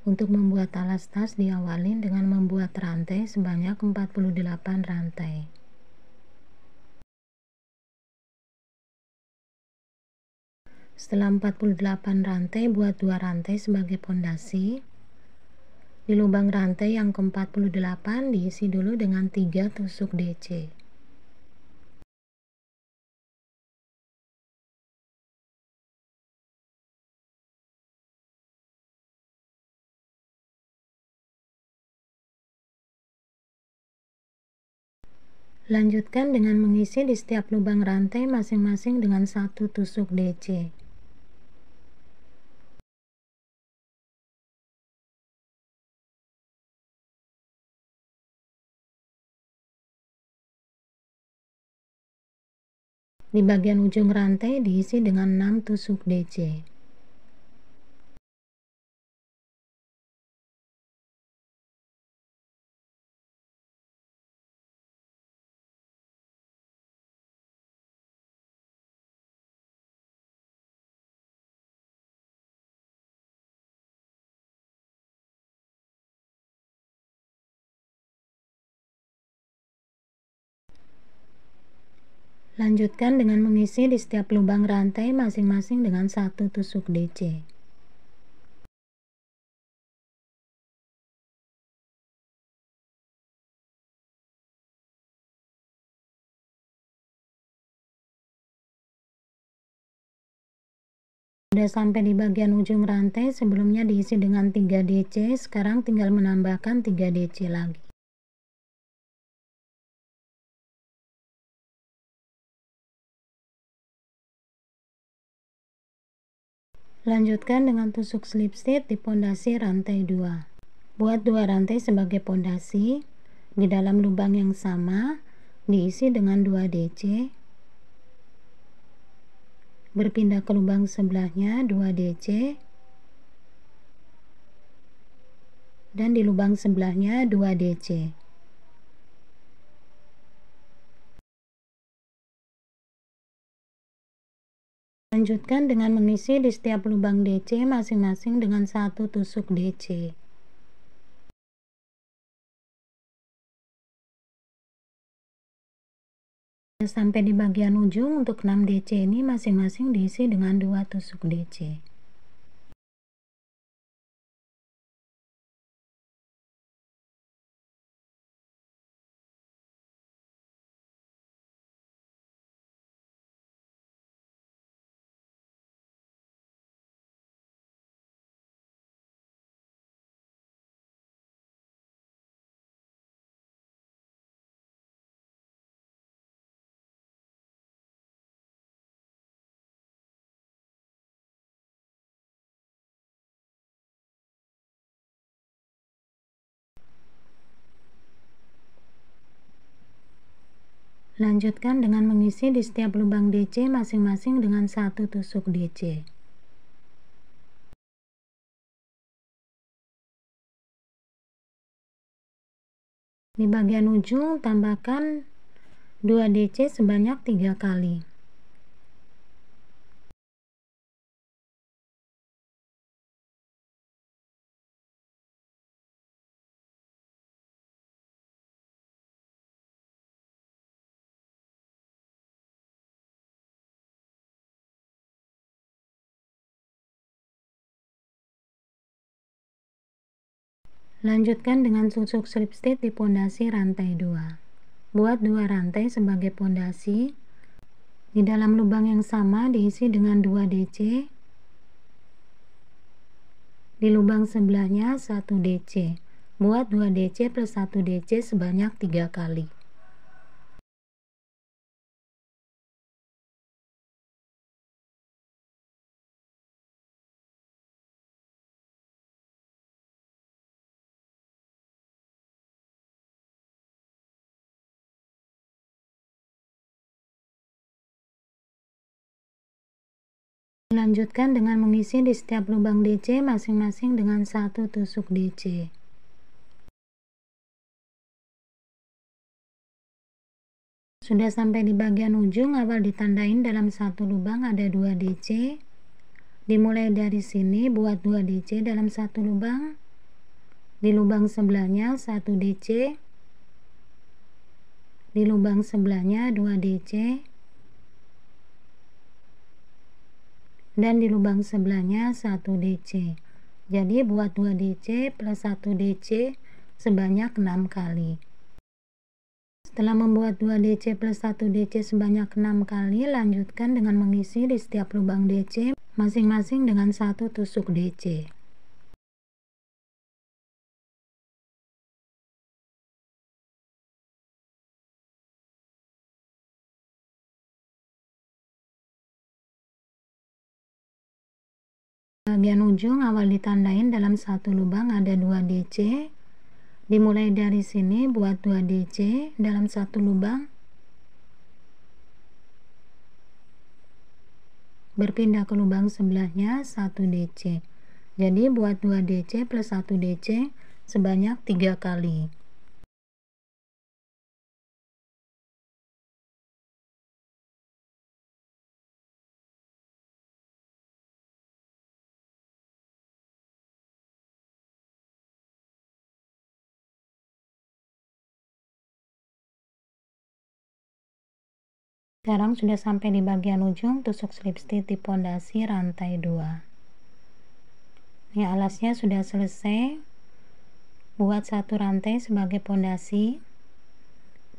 Untuk membuat alas tas diawali dengan membuat rantai sebanyak 48 rantai. Setelah 48 rantai, buat 2 rantai sebagai pondasi. Di lubang rantai yang ke-48 diisi dulu dengan 3 tusuk DC. Lanjutkan dengan mengisi di setiap lubang rantai masing-masing dengan 1 tusuk DC. Di bagian ujung rantai diisi dengan 6 tusuk DC. Lanjutkan dengan mengisi di setiap lubang rantai masing-masing dengan 1 tusuk DC. Sudah sampai di bagian ujung rantai, sebelumnya diisi dengan 3 DC, sekarang tinggal menambahkan 3 DC lagi. Lanjutkan dengan tusuk slip stitch di pondasi rantai 2. Buat 2 rantai sebagai pondasi. Di dalam lubang yang sama, diisi dengan 2 DC. Berpindah ke lubang sebelahnya 2 DC. Dan di lubang sebelahnya 2 DC. Lanjutkan dengan mengisi di setiap lubang DC masing-masing dengan 1 tusuk DC. Sampai di bagian ujung, untuk 6 DC ini masing-masing diisi dengan 2 tusuk DC. Lanjutkan dengan mengisi di setiap lubang DC masing-masing dengan 1 tusuk DC. Di bagian ujung, tambahkan 2 DC sebanyak 3 kali. Lanjutkan dengan tusuk slip stitch di pondasi rantai 2. Buat 2 rantai sebagai pondasi. Di dalam lubang yang sama diisi dengan 2 DC. Di lubang sebelahnya 1 DC. Buat 2 DC plus 1 DC sebanyak 3 kali. Lanjutkan dengan mengisi di setiap lubang DC masing-masing dengan 1 tusuk DC. Sudah sampai di bagian ujung, awal ditandain dalam satu lubang ada 2 DC. Dimulai dari sini, buat 2 DC dalam satu lubang. Di lubang sebelahnya 1 DC, di lubang sebelahnya 2 DC, dan di lubang sebelahnya 1 DC. Jadi buat 2 DC plus 1 DC sebanyak 6 kali. Setelah membuat 2 DC plus 1 DC sebanyak 6 kali, lanjutkan dengan mengisi di setiap lubang DC masing-masing dengan 1 tusuk DC. Bagian ujung awal ditandain dalam satu lubang ada 2 DC. Dimulai dari sini buat 2 DC dalam satu lubang. Berpindah ke lubang sebelahnya 1 DC. Jadi buat 2 DC plus 1 DC sebanyak 3 kali. Sekarang sudah sampai di bagian ujung, tusuk slip stitch di pondasi rantai 2. Ini alasnya sudah selesai. Buat 1 rantai sebagai pondasi.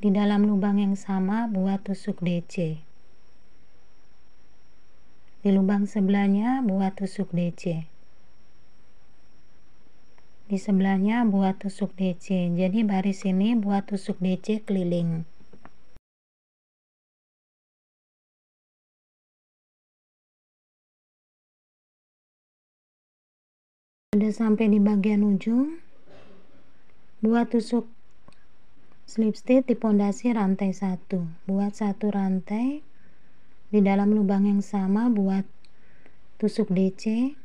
Di dalam lubang yang sama buat tusuk DC. Di lubang sebelahnya buat tusuk DC. Di sebelahnya buat tusuk DC. Jadi baris ini buat tusuk DC keliling. Sudah sampai di bagian ujung, buat tusuk slip stitch di pondasi rantai 1. Buat 1 rantai, di dalam lubang yang sama buat tusuk DC,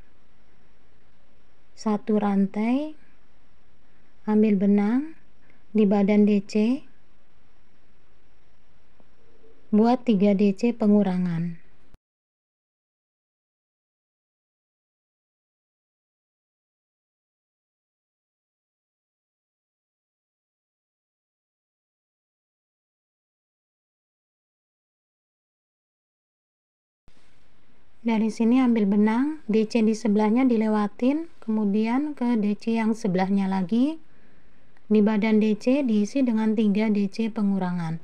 1 rantai, ambil benang di badan DC, buat 3 DC pengurangan. Dari sini ambil benang, DC di sebelahnya dilewatin, kemudian ke DC yang sebelahnya lagi. Di badan DC diisi dengan 3 DC pengurangan.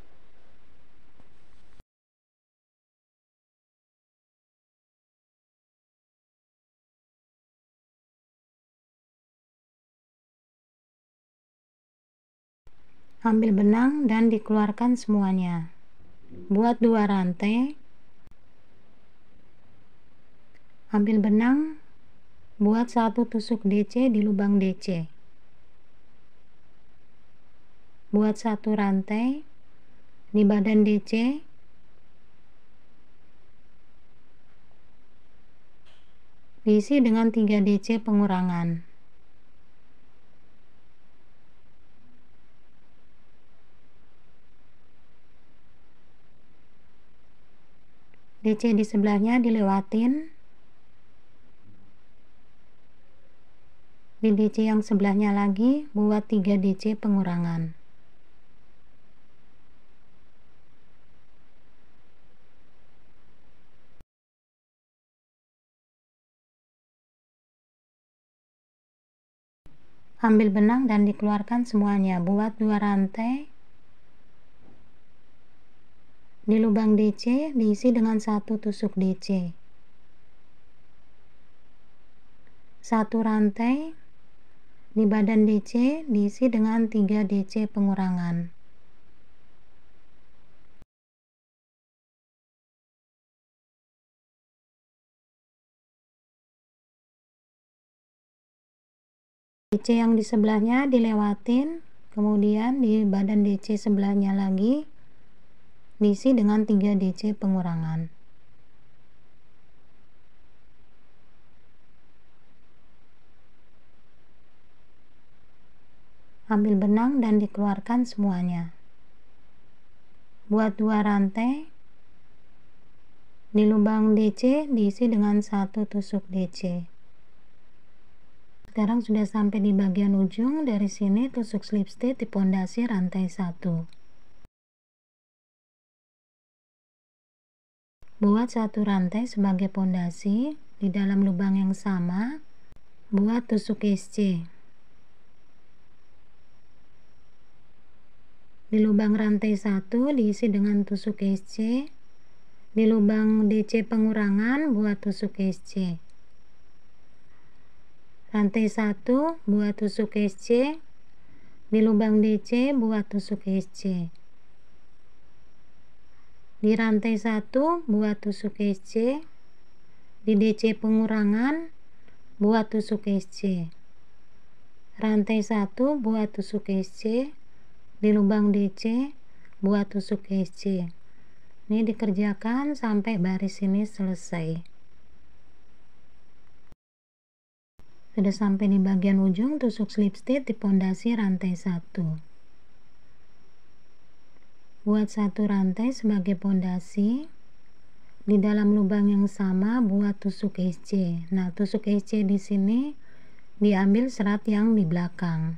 Ambil benang dan dikeluarkan semuanya. Buat 2 rantai. Ambil benang, buat 1 tusuk DC di lubang DC. Buat 1 rantai di badan DC, diisi dengan 3 DC pengurangan. DC di sebelahnya dilewatin. Di DC yang sebelahnya lagi buat 3 DC pengurangan. Ambil benang dan dikeluarkan semuanya. Buat 2 rantai. Di lubang DC diisi dengan 1 tusuk DC. 1 rantai. Di badan DC diisi dengan 3 DC pengurangan. DC yang di sebelahnya dilewatin, kemudian di badan DC sebelahnya lagi diisi dengan 3 DC pengurangan. Ambil benang dan dikeluarkan semuanya. Buat 2 rantai. Di lubang DC diisi dengan 1 tusuk DC. Sekarang sudah sampai di bagian ujung. Dari sini tusuk slip stitch di pondasi rantai 1. Buat satu rantai sebagai pondasi. Di dalam lubang yang sama, buat tusuk SC. Di lubang rantai 1 diisi dengan tusuk SC. Di lubang DC pengurangan buat tusuk SC. Rantai 1 buat tusuk SC. Di lubang DC buat tusuk SC. Di rantai 1 buat tusuk SC. Di DC pengurangan buat tusuk SC. Rantai 1 buat tusuk SC. Di lubang DC buat tusuk SC. Ini dikerjakan sampai baris ini selesai. Sudah sampai di bagian ujung, tusuk slip stitch di pondasi rantai 1. Buat satu rantai sebagai pondasi. Di dalam lubang yang sama buat tusuk SC. Nah, tusuk SC di sini diambil serat yang di belakang.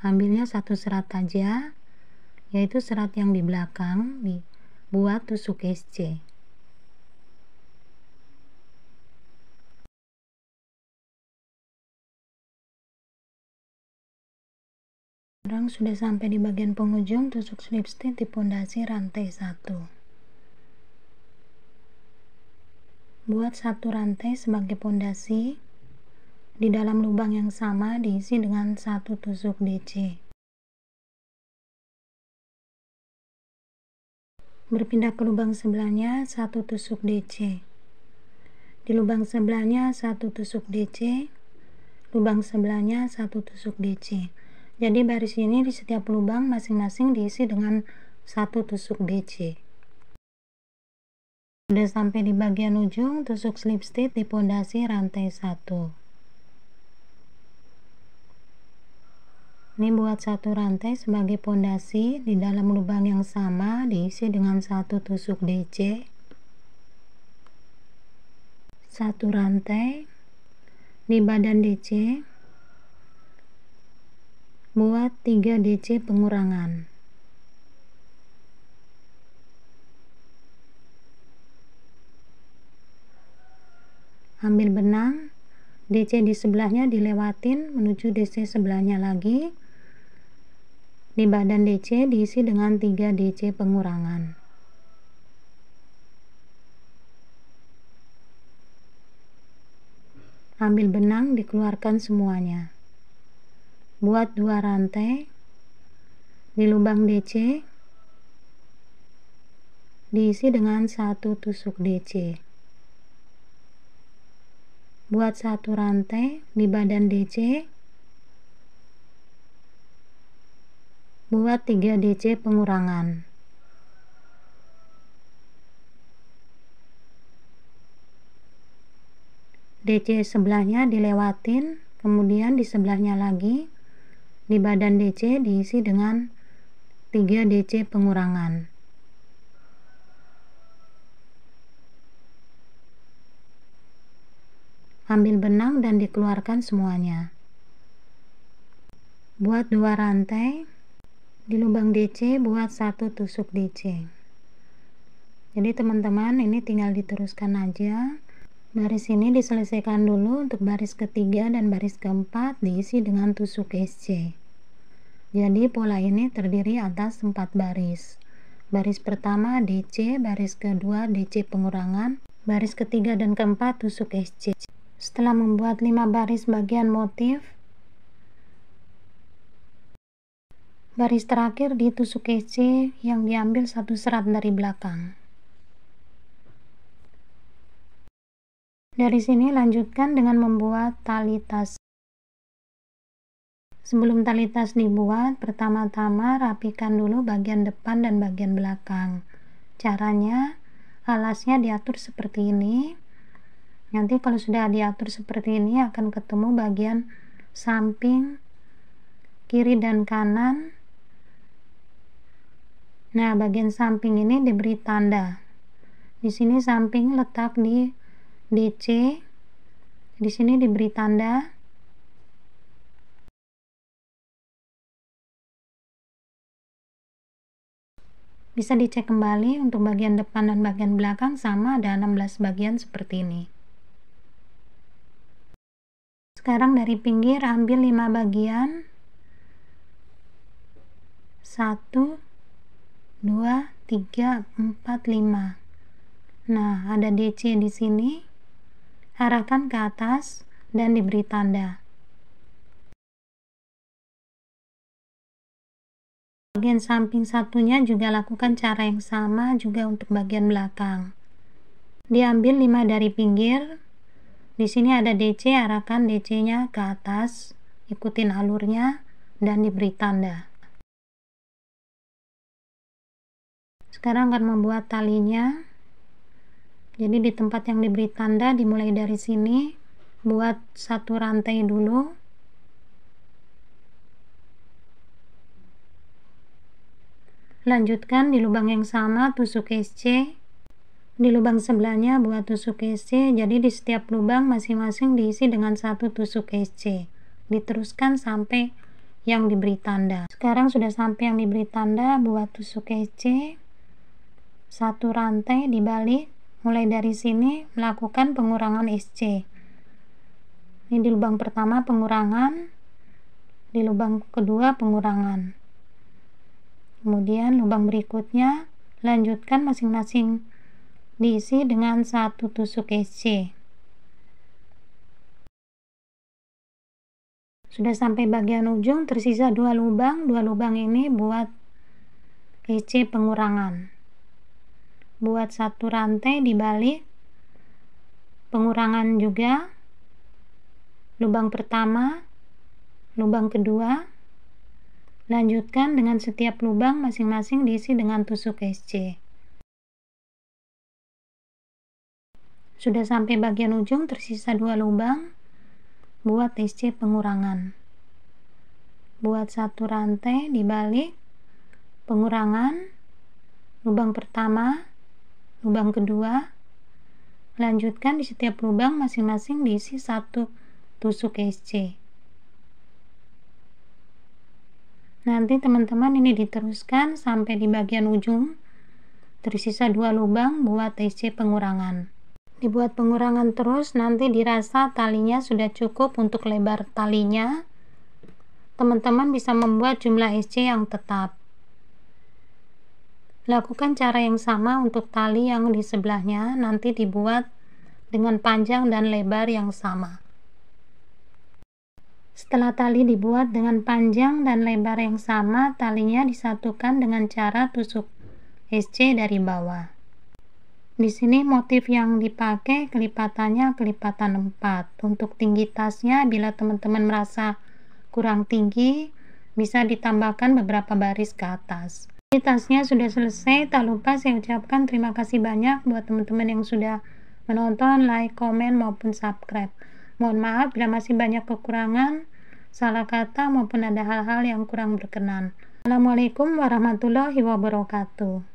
Ambilnya satu serat aja, yaitu serat yang di belakang, buat tusuk SC. Sekarang sudah sampai di bagian penghujung, tusuk slip stitch di pondasi rantai 1. Buat satu rantai sebagai pondasi. Di dalam lubang yang sama diisi dengan satu tusuk DC. Berpindah ke lubang sebelahnya, satu tusuk DC. Di lubang sebelahnya satu tusuk DC. Lubang sebelahnya satu tusuk DC. Jadi baris ini di setiap lubang masing-masing diisi dengan satu tusuk DC. Sudah sampai di bagian ujung, tusuk slip stitch di pondasi rantai 1. Ini buat satu rantai sebagai pondasi. Di dalam lubang yang sama diisi dengan satu tusuk DC. Satu rantai. Di badan DC buat 3 DC pengurangan. Ambil benang, DC di sebelahnya dilewatin menuju DC sebelahnya lagi. Di badan DC diisi dengan 3 DC pengurangan. Ambil benang, dikeluarkan semuanya. Buat 2 rantai. Di lubang DC diisi dengan satu tusuk DC. Buat satu rantai di badan DC. Buat 3 DC pengurangan. DC sebelahnya dilewatin, kemudian di sebelahnya lagi. Di badan DC diisi dengan 3 DC pengurangan. Ambil benang dan dikeluarkan semuanya. Buat 2 rantai. Di lubang DC buat satu tusuk DC. Jadi teman-teman, ini tinggal diteruskan aja. Baris ini diselesaikan dulu. Untuk baris ketiga dan baris keempat diisi dengan tusuk SC. Jadi pola ini terdiri atas 4 baris. Baris pertama DC, baris kedua DC pengurangan, baris ketiga dan keempat tusuk SC. Setelah membuat 5 baris bagian motif, baris terakhir di tusuk SC yang diambil satu serat dari belakang. Dari sini lanjutkan dengan membuat tali tas. Sebelum tali tas dibuat, pertama-tama rapikan dulu bagian depan dan bagian belakang. Caranya, alasnya diatur seperti ini. Nanti kalau sudah diatur seperti ini akan ketemu bagian samping, kiri dan kanan. Nah, bagian samping ini diberi tanda. Di sini samping letak di DC. Di sini diberi tanda Bisa dicek kembali untuk bagian depan dan bagian belakang sama, ada 16 bagian seperti ini. Sekarang dari pinggir ambil 5 bagian. 1, 2, 3, 4, 5. Nah, ada DC di sini. Arahkan ke atas dan diberi tanda. Bagian samping satunya juga lakukan cara yang sama juga untuk bagian belakang. Diambil 5 dari pinggir. Di sini ada DC, arahkan DC-nya ke atas, ikutin alurnya dan diberi tanda. Sekarang akan membuat talinya. Jadi di tempat yang diberi tanda dimulai dari sini, buat 1 rantai dulu. Lanjutkan di lubang yang sama tusuk SC. Di lubang sebelahnya buat tusuk SC, jadi di setiap lubang masing-masing diisi dengan 1 tusuk SC. Diteruskan sampai yang diberi tanda. Sekarang sudah sampai yang diberi tanda, buat tusuk SC. 1 rantai dibalik, mulai dari sini melakukan pengurangan SC. Ini di lubang pertama pengurangan, di lubang kedua pengurangan. Kemudian lubang berikutnya lanjutkan masing-masing diisi dengan 1 tusuk SC. Sudah sampai bagian ujung, tersisa 2 lubang. 2 lubang ini buat SC pengurangan. Buat 1 rantai dibalik, pengurangan juga. Lubang pertama, lubang kedua. Lanjutkan dengan setiap lubang masing-masing diisi dengan tusuk SC. Sudah sampai bagian ujung, tersisa 2 lubang, buat SC pengurangan. Buat 1 rantai dibalik, pengurangan, lubang pertama, lubang kedua. Lanjutkan di setiap lubang masing-masing diisi 1 tusuk SC. Nanti teman-teman ini diteruskan sampai di bagian ujung, tersisa 2 lubang buat SC pengurangan. Dibuat pengurangan terus, nanti dirasa talinya sudah cukup untuk lebar talinya. Teman-teman bisa membuat jumlah SC yang tetap. Lakukan cara yang sama untuk tali yang di sebelahnya, nanti dibuat dengan panjang dan lebar yang sama. Setelah tali dibuat dengan panjang dan lebar yang sama, talinya disatukan dengan cara tusuk SC dari bawah. Di sini motif yang dipakai kelipatannya kelipatan 4. Untuk tinggi tasnya, bila teman-teman merasa kurang tinggi, bisa ditambahkan beberapa baris ke atas. Tasnya sudah selesai. Tak lupa saya ucapkan terima kasih banyak buat teman-teman yang sudah menonton, like, komen, maupun subscribe. Mohon maaf bila masih banyak kekurangan, salah kata, maupun ada hal-hal yang kurang berkenan. Assalamualaikum warahmatullahi wabarakatuh.